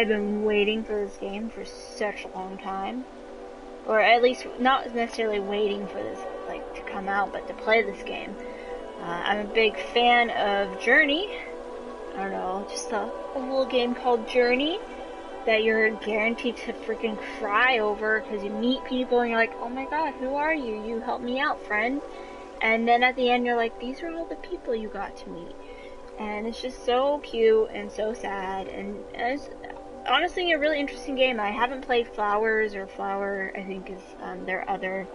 I've been waiting for this game for such a long time. Or at least not necessarily waiting for this like to come out, but to play this game. I'm a big fan of Journey. I don't know, just a little game called Journey that you're guaranteed to freaking cry over because you meet people and you're like, oh my god, who are you? You helped me out, friend. And then at the end you're like, these are all the people you got to meet. And it's just so cute and so sad, and it's honestly a really interesting game. I haven't played Flowers, or Flower, I think is their other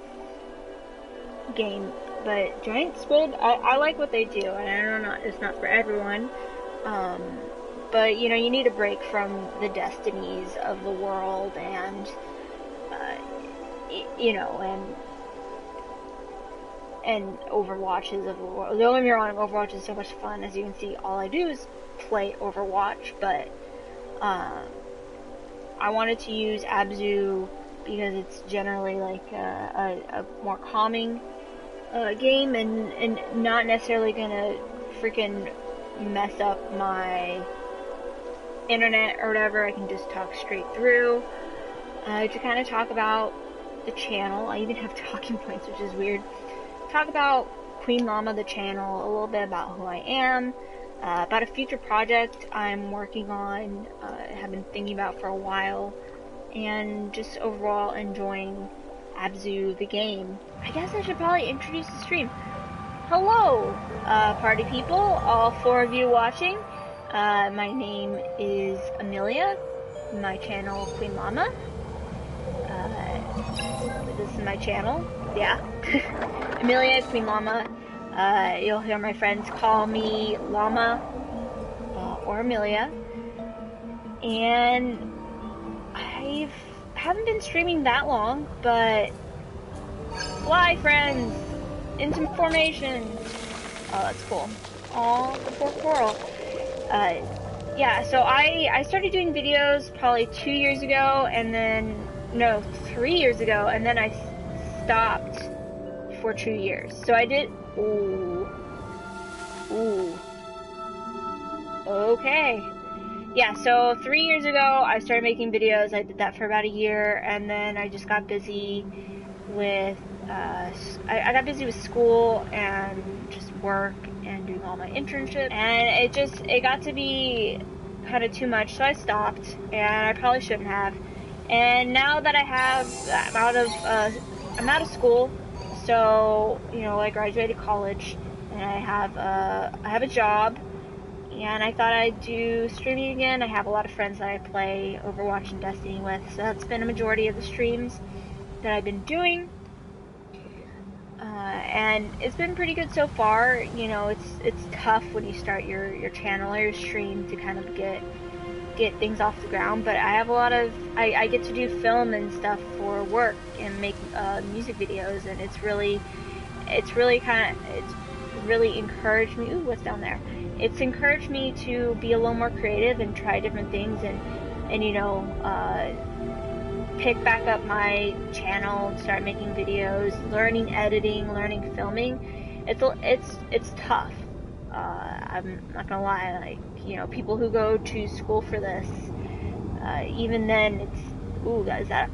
game, but Giant Squid, I like what they do, and I don't know, it's not for everyone, but you know, you need a break from the destinies of the world, and you know, and Overwatches of the world. Don't get me wrong, Overwatch is so much fun. As you can see, all I do is play Overwatch, but I wanted to use Abzû because it's generally like a more calming game, and not necessarily gonna freaking mess up my internet or whatever. I can just talk straight through to kind of talk about the channel. I even have talking points, which is weird. Talk about Queenllama, the channel, a little bit about who I am, about a future project I'm working on, have been thinking about for a while, and just overall enjoying Abzû, the game. I guess I should probably introduce the stream. Hello, party people, all 4 of you watching. My name is Amelia, my channel Queenllama. This is my channel, yeah. Amelia, Queenllama. You'll hear my friends call me Llama or Amelia. And I haven't been streaming that long, but fly, friends, into formation. Oh, that's cool. Aw, the poor coral. Yeah, so I started doing videos probably 2 years ago, and then, no, 3 years ago, and then I stopped for 2 years. So I did, ooh, okay. Yeah, so 3 years ago, I started making videos. I did that for about a year, and then I just got busy with, I got busy with school and just work and doing all my internships, and it got to be kind of too much, so I stopped, and I probably shouldn't have. And now that I'm out of school, so, you know, I graduated college, and I have a job, and I thought I'd do streaming again. I have a lot of friends that I play Overwatch and Destiny with, so that's been a majority of the streams that I've been doing. And it's been pretty good so far. You know, it's tough when you start your channel or your stream to kind of get things off the ground, but I have a lot of, I get to do film and stuff for work and make music videos, and it's really encouraged me, ooh, what's down there? It's encouraged me to be a little more creative and try different things, and you know, pick back up my channel, start making videos, learning editing, learning filming. It's tough. I'm not gonna lie, like, you know, people who go to school for this, even then it's, ooh, is that,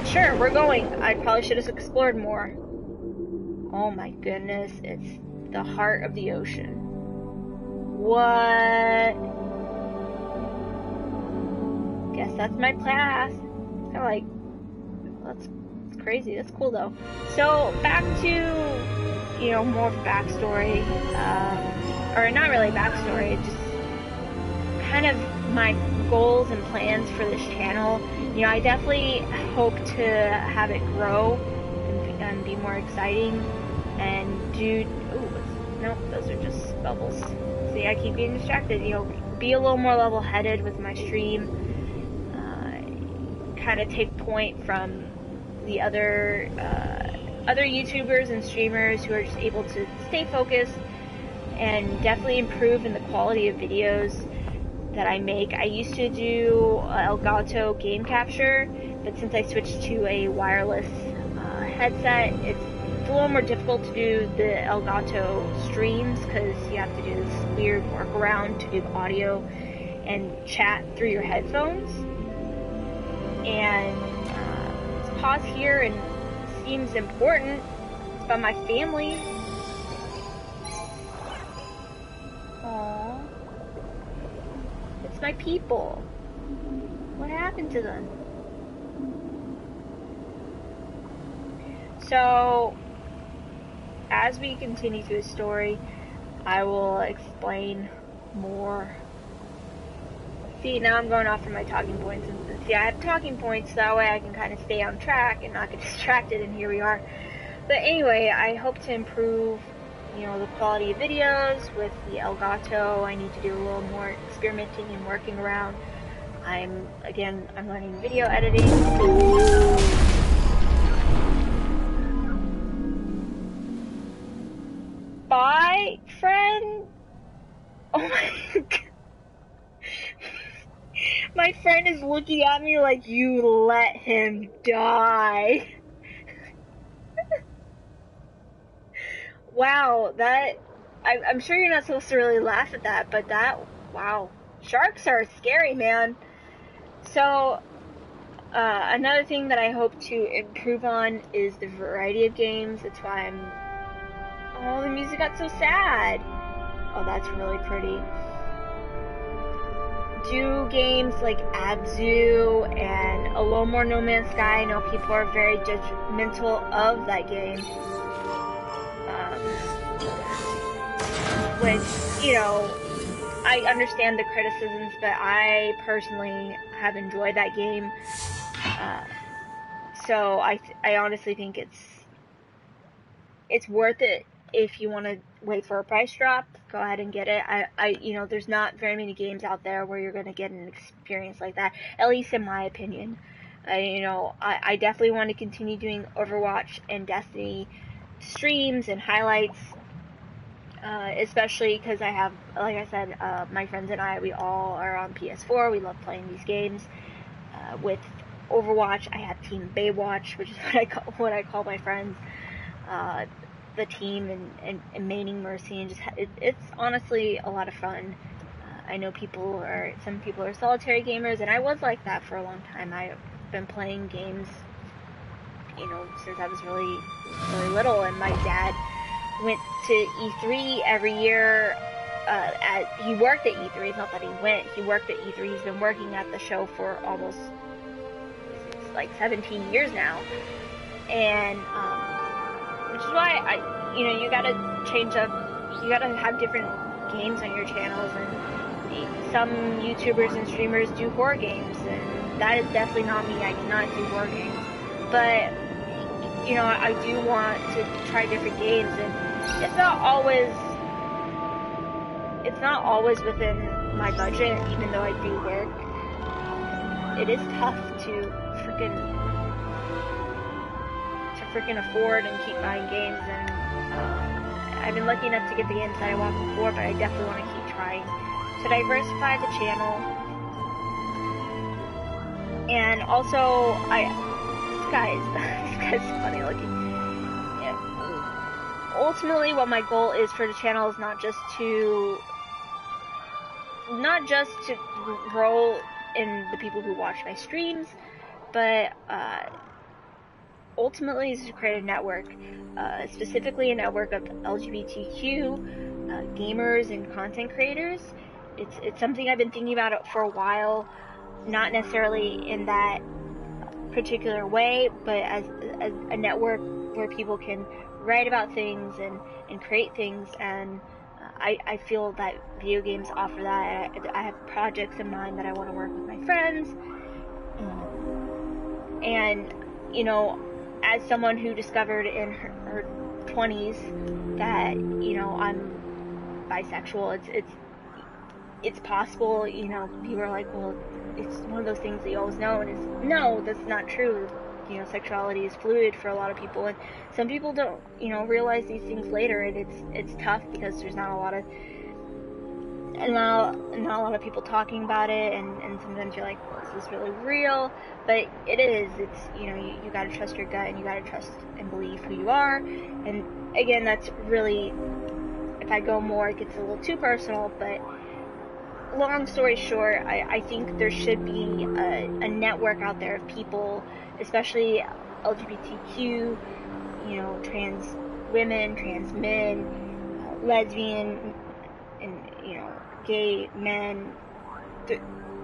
sure, we're going. I probably should have explored more. Oh my goodness, it's the heart of the ocean. What? Guess that's my path. Kind of like, that's crazy. That's cool though. So back to, you know, more of a backstory, or not really backstory, just kind of my goals and plans for this channel. You know, I definitely hope to have it grow and be more exciting and do, ooh, no, those are just bubbles. See, I keep getting distracted. You know, be a little more level-headed with my stream, kind of take point from the other YouTubers and streamers who are just able to stay focused and definitely improve in the quality of videos that I make. I used to do Elgato game capture, but since I switched to a wireless headset, it's a little more difficult to do the Elgato streams because you have to do this weird workaround to do the audio, and chat through your headphones. And let's pause here, and it seems important. It's about my family. Aww. It's my people. What happened to them? So, as we continue through the story, I will explain more. See, now I'm going off from my talking points. And see, I have talking points, so that way I can kind of stay on track and not get distracted, and here we are. But anyway, I hope to improve, you know, the quality of videos with the Elgato. I need to do a little more experimenting and working around. I'm learning video editing. Bye, friend. Oh my god. My friend is looking at me like, you let him die. Wow, I'm sure you're not supposed to really laugh at that, but wow. Sharks are scary, man. So, another thing that I hope to improve on is the variety of games. That's why oh, the music got so sad. Oh, that's really pretty. Do games like Abzû and a little more No Man's Sky. I know people are very judgmental of that game. Which, you know, I understand the criticisms, but I personally have enjoyed that game. So I honestly think it's worth it. If you want to wait for a price drop, go ahead and get it. You know, there's not very many games out there where you're going to get an experience like that, at least in my opinion. You know, I definitely want to continue doing Overwatch and Destiny streams and highlights, especially because I have, like I said, my friends and I, we all are on PS4. We love playing these games. With Overwatch, I have Team Baywatch, which is what I call my friends. The team and maining Mercy, and just it's honestly a lot of fun. I know some people are solitary gamers, and I was like that for a long time. I've been playing games, you know, since I was really, really little, and my dad went to E3 every year. He worked at E3. It's not that he worked at E3. He's been working at the show for almost like 17 years now, and which is why you know, you gotta change up, you gotta have different games on your channels, and some YouTubers and streamers do horror games, and that is definitely not me. I cannot do horror games, but, you know, I do want to try different games, and it's not always within my budget, even though I do work. It is tough to freaking afford and keep buying games, and I've been lucky enough to get the games that I want before, but I definitely want to keep trying to diversify the channel. And also, this guy's funny looking. Yeah. Ultimately, what my goal is for the channel is not just to grow in the people who watch my streams, but ultimately is to create a network, specifically a network of LGBTQ gamers and content creators. It's something I've been thinking about for a while, not necessarily in that particular way, but as a network where people can write about things and create things, and I feel that video games offer that. I have projects in mind that I want to work with my friends, and, you know, as someone who discovered in her 20s that, you know, I'm bisexual, it's possible, you know, people are like, well, it's one of those things that you always know, and it's, no, that's not true. You know, sexuality is fluid for a lot of people, and some people don't, you know, realize these things later, and it's tough because there's not a lot of people talking about it, and sometimes you're like, well, is this really real? But it is. It's, you know, you gotta trust your gut, and you gotta trust and believe who you are. And again, that's really, if I go more, it gets a little too personal, but long story short, I think there should be a network out there of people, especially LGBTQ, trans women, trans men, lesbian, and, gay men.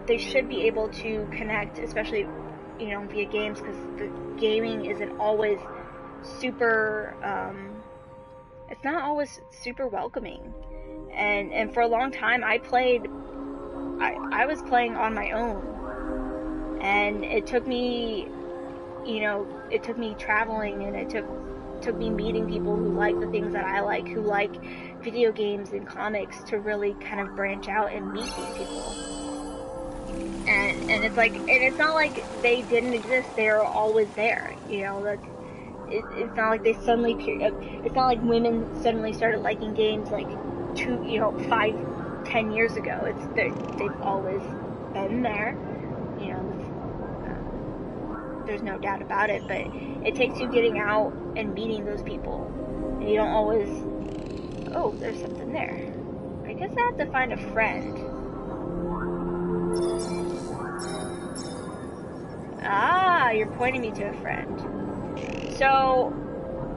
They should be able to connect, especially, via games, because the gaming isn't always super, it's not always super welcoming. And for a long time, I was playing on my own, and it took me, traveling, and it took me meeting people who like the things that I like, who like video games and comics, to really kind of branch out and meet these people. And it's like, and it's not like they didn't exist; they are always there. It's not like they suddenly. It's not like women suddenly started liking games like 5-10 years ago. They've always been there. There's no doubt about it. But it takes you getting out and meeting those people, and you don't always. Oh, there's something there. I guess I have to find a friend. Ah, you're pointing me to a friend. So,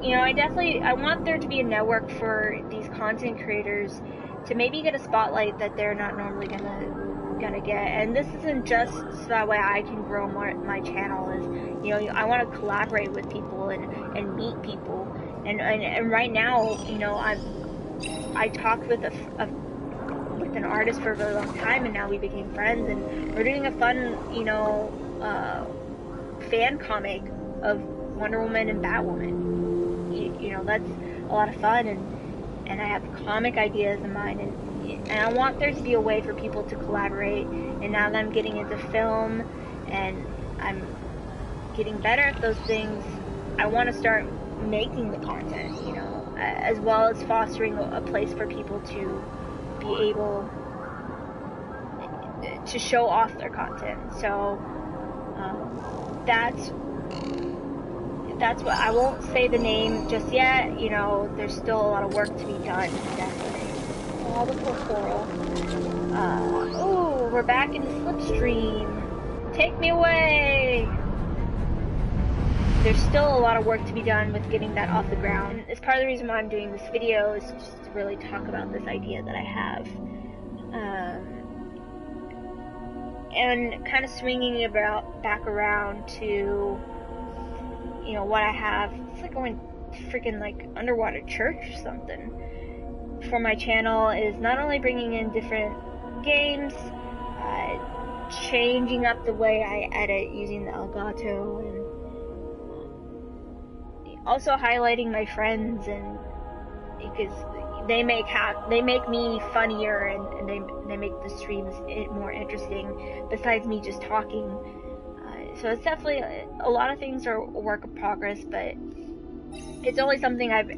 I want there to be a network for these content creators to maybe get a spotlight that they're not normally gonna get. And this isn't just so that way I can grow my channel. I want to collaborate with people and meet people. And right now, I talked with with an artist for a very long time, and now we became friends, and we're doing a fun, fan comic of Wonder Woman and Batwoman. That's a lot of fun, and I have comic ideas in mind, and I want there to be a way for people to collaborate. And now that I'm getting into film and I'm getting better at those things, I want to start making the content, as well as fostering a place for people to be able to show off their content. So that's what I won't say the name just yet. There's still a lot of work to be done, definitely. Oh, the poor coral. Oh, we're back in the slipstream. Take me away. There's still a lot of work to be done with getting that off the ground. It's part of the reason why I'm doing this video, is just to really talk about this idea that I have. And kind of swinging it back around to, what I have. It's like going freaking like underwater church or something. For my channel is not only bringing in different games, changing up the way I edit using the Elgato, and also highlighting my friends, and because they make me funnier, and they make the streams more interesting, besides me just talking. So it's definitely, a lot of things are a work in progress, but it's only something I've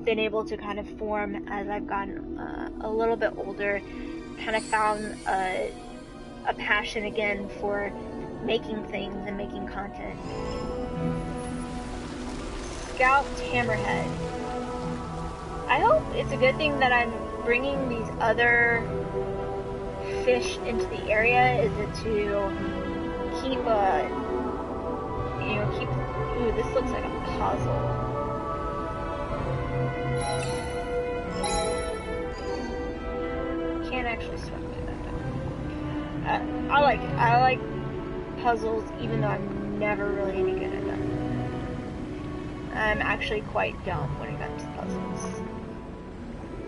been able to kind of form as I've gotten a little bit older, kind of found a passion again for making things and making content. Scalped hammerhead. I hope it's a good thing that I'm bringing these other fish into the area. Is it to keep ooh, this looks like a puzzle. Can't actually swim through that. I like it. I like puzzles, even though I'm never really any good at them. I'm actually quite dumb when it comes to puzzles.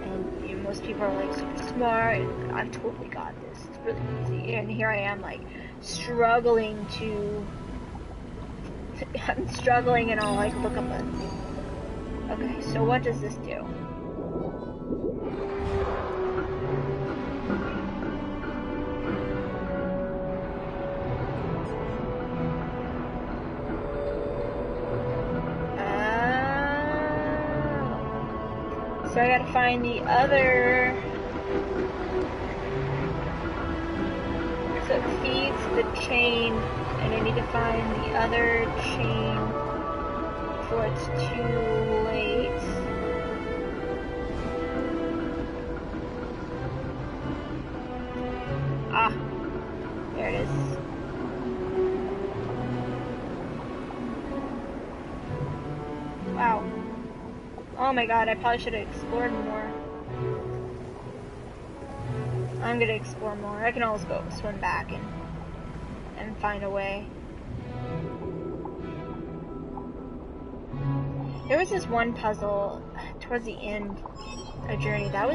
And most people are like super smart, and I've totally got this. It's really easy. And here I am, like, struggling to... I'm struggling, and I'll, like, look up a... Okay, so what does this do? So I gotta find the other... So it feeds the chain, and I need to find the other chain before it's too late. Oh my god, I probably should have explored more. I'm gonna explore more. I can always go swim back and find a way. There was this one puzzle towards the end of Journey that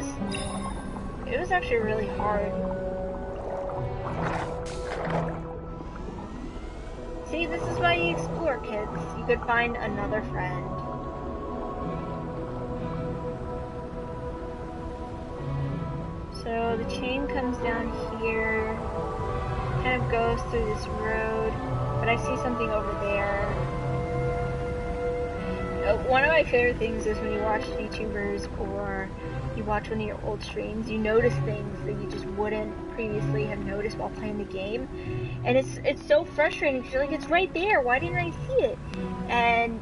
it was actually really hard. See, this is why you explore, kids. You could find another friend. So the chain comes down here, kind of goes through this road, but I see something over there. One of my favorite things is when you watch YouTubers or you watch one of your old streams, you notice things that you just wouldn't previously have noticed while playing the game. And it's so frustrating because you're like, it's right there, why didn't I see it? And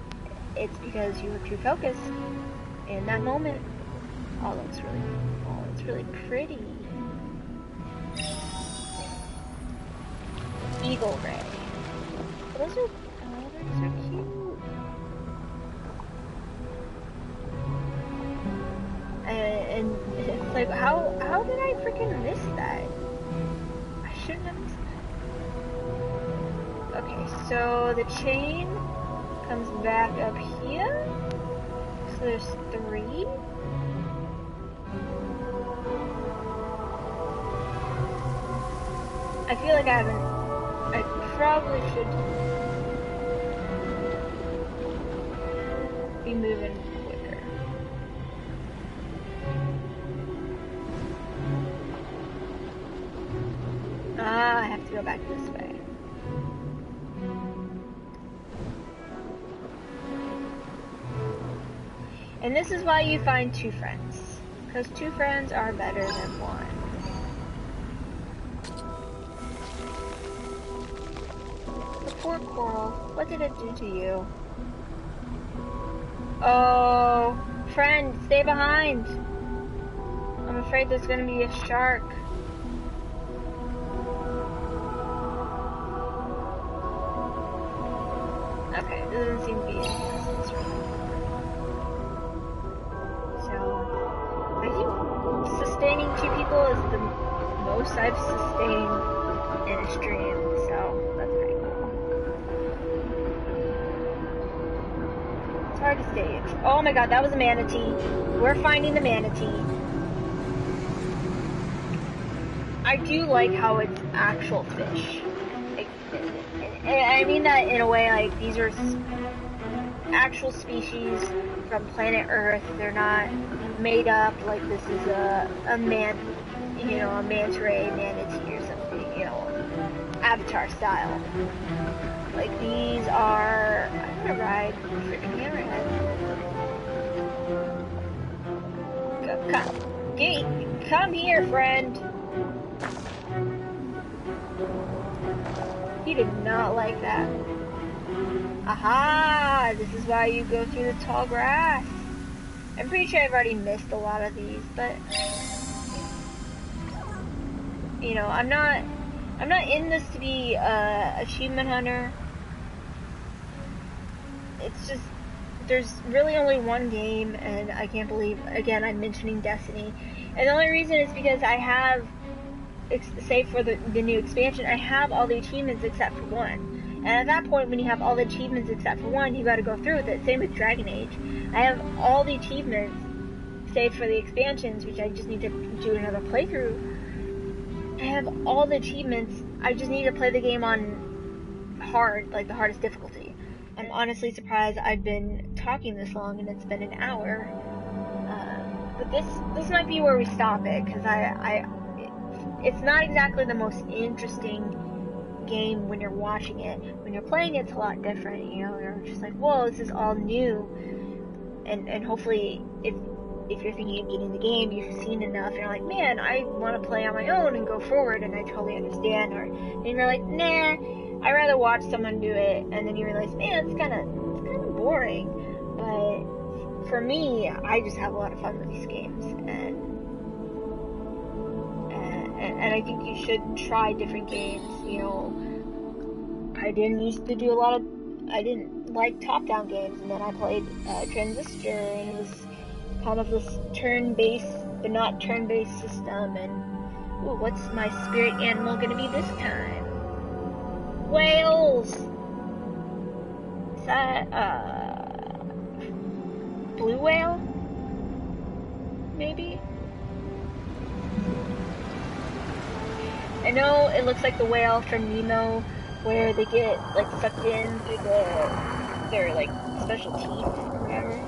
it's because you were too focused in that moment. Oh, it's really pretty. Eagle Ray. Those are cute. And it's like, how did I freaking miss that? I shouldn't have missed that. Okay, so the chain comes back up here. So there's 3. I feel like I probably should be moving quicker. I have to go back this way. And this is why you find 2 friends. Because 2 friends are better than 1. Poor coral, what did it do to you? Oh, friend, stay behind. I'm afraid there's gonna be a shark. Okay, this doesn't seem to be any distance right now. So, I think sustaining 2 people is the most I've sustained in a stream, so that's pretty cool. Hard to stage. Oh my god, that was a manatee. We're finding the manatee. I do like how it's actual fish. I mean that in a way, like, these are actual species from planet Earth. They're not made up like this is a manta ray manatee or something, Avatar style. Like, these are... I'm gonna ride freaking hammerhead. Come here, friend. You did not like that. Aha! This is why you go through the tall grass. I'm pretty sure I've already missed a lot of these, but... I'm not in this to be a achievement hunter. It's just, there's really only one game, and I can't believe, again, I'm mentioning Destiny. And the only reason is because I have, save for the new expansion, I have all the achievements except for 1. And at that point, when you have all the achievements except for 1, you gotta go through with it. Same with Dragon Age. I have all the achievements, save for the expansions, which I just need to do another playthrough. I have all the achievements, I just need to play the game on hard, like the hardest difficulty. I'm honestly surprised I've been talking this long and it's been an hour. But this might be where we stop it, because it's not exactly the most interesting game when you're watching it. When you're playing it's a lot different, you're just like, whoa, this is all new. And hopefully, if you're thinking of getting the game, you've seen enough, and you're like, man, I want to play on my own and go forward, and I totally understand. And you're like, nah, I'd rather watch someone do it, and then you realize, man, it's kind of boring. But for me, I just have a lot of fun with these games, and I think you should try different games. I didn't used to do I didn't like top-down games, and then I played Transistor, and kind of this turn-based, but not turn-based system. And ooh, what's my spirit animal gonna be this time? Whales. Is that blue whale? Maybe. I know it looks like the whale from Nemo, where they get like sucked in through their like special teeth or whatever.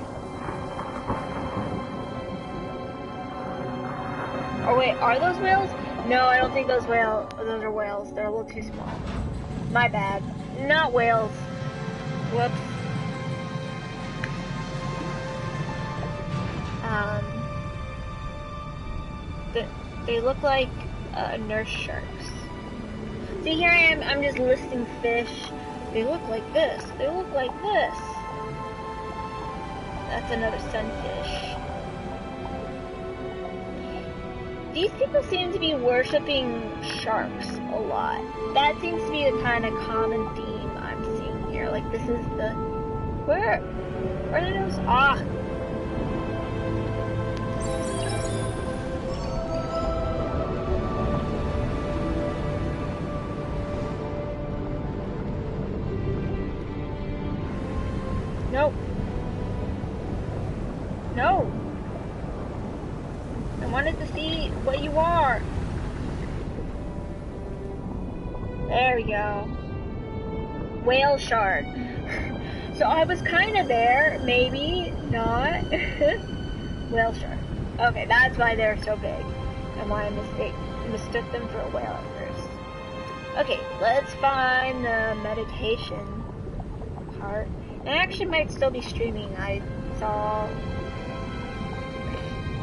Oh wait, are those whales? No, I don't think those are whales. They're a little too small. My bad. Not whales. Whoops. They look like nurse sharks. See, here I am, I'm just listing fish. They look like this. They look like this. That's another sunfish. These people seem to be worshipping sharks a lot. That seems to be the kind of common theme I'm seeing here. Like, this is the... Where are those? Ah! Nope. No. I wanted to see what you are. There we go. Whale shark. So I was kind of there, maybe not. Whale shark. Okay, that's why they're so big, and why I mistook them for a whale at first. Okay, let's find the meditation part. It actually might still be streaming. I saw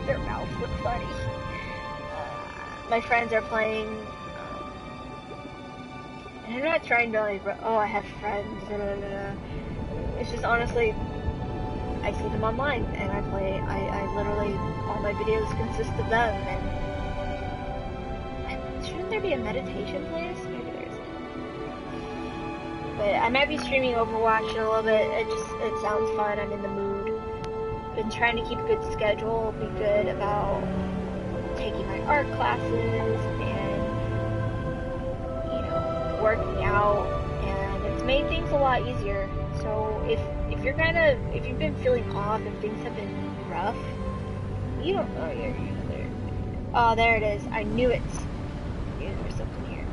their mouths look funny. My friends are playing, and I'm not trying to like, oh, I have friends. It's just honestly, I see them online and I play. I literally, all my videos consist of them. And shouldn't there be a meditation place? Maybe there isn't. But I might be streaming Overwatch in a little bit. It sounds fun. I'm in the mood. Been trying to keep a good schedule, be good about taking my art classes and, you know, working out, and it's made things a lot easier. So if you've been feeling off, if things have been rough, you don't know you're there. Oh, there it is. I knew it. There's something here.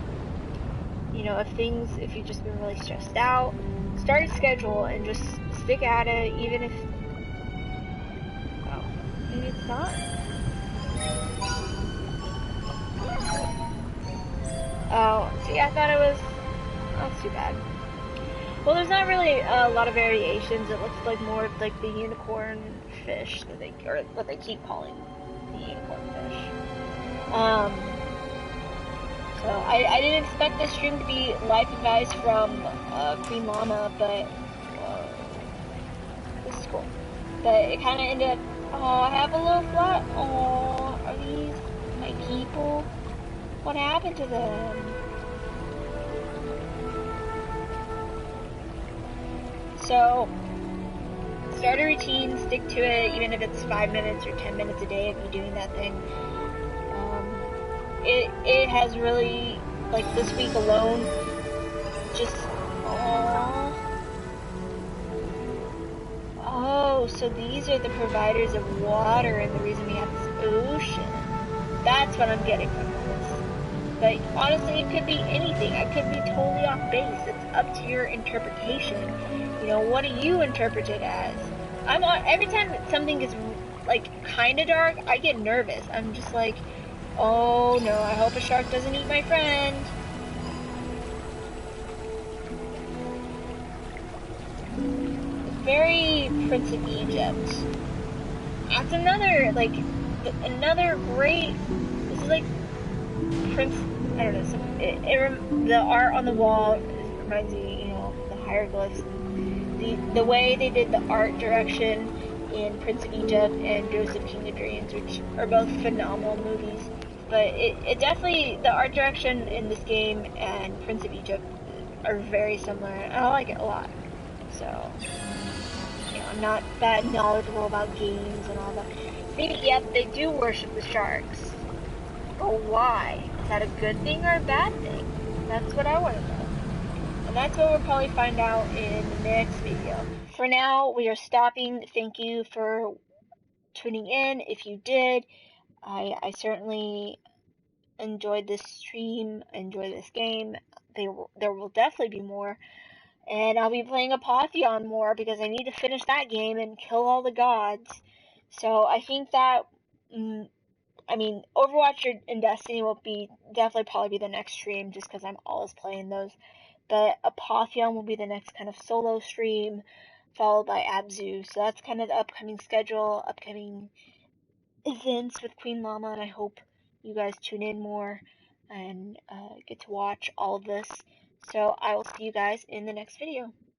You know, if you've just been really stressed out, start a schedule and just stick at it, even if, oh, maybe it's not? Oh, see, I thought it was, that's too bad. Well, there's not really a lot of variations. It looks like more of like the unicorn fish that or what they keep calling the unicorn fish. So I didn't expect this stream to be life advice from Queenllama, but this is cool. But it kind of ended up, oh, I have a little flat. Oh, are these my people? What happened to them? So, start a routine, stick to it, even if it's 5 minutes or 10 minutes a day of you doing that thing. It has really, like this week alone, just, oh, so these are the providers of water and the reason we have this ocean. That's what I'm getting from this. But honestly, it could be anything. I could be totally off base. It's up to your interpretation. You know, what do you interpret it as? Every time that something is like kind of dark, I get nervous. I'm just like, oh no, I hope a shark doesn't eat my friend. Very Prince of Egypt. That's another great. This is like Prince. I don't know. The art on the wall reminds me, you know, the hieroglyphs. The way they did the art direction in Prince of Egypt and Joseph King of Dreams, which are both phenomenal movies. But it definitely, the art direction in this game and Prince of Egypt are very similar, and I like it a lot. So, I'm not that knowledgeable about games and all that. See, yep, they do worship the sharks. But why? Is that a good thing or a bad thing? That's what I want to know. And that's what we'll probably find out in the next video. For now, we are stopping. Thank you for tuning in. If you did, I certainly enjoyed this stream, enjoyed this game. There will definitely be more. And I'll be playing Apotheon more because I need to finish that game and kill all the gods. So I think that, Overwatch and Destiny will definitely probably be the next stream just because I'm always playing those. But Apotheon will be the next kind of solo stream, followed by Abzû. So that's kind of the upcoming schedule, upcoming events with Queenllama, and I hope you guys tune in more and get to watch all of this. So I will see you guys in the next video.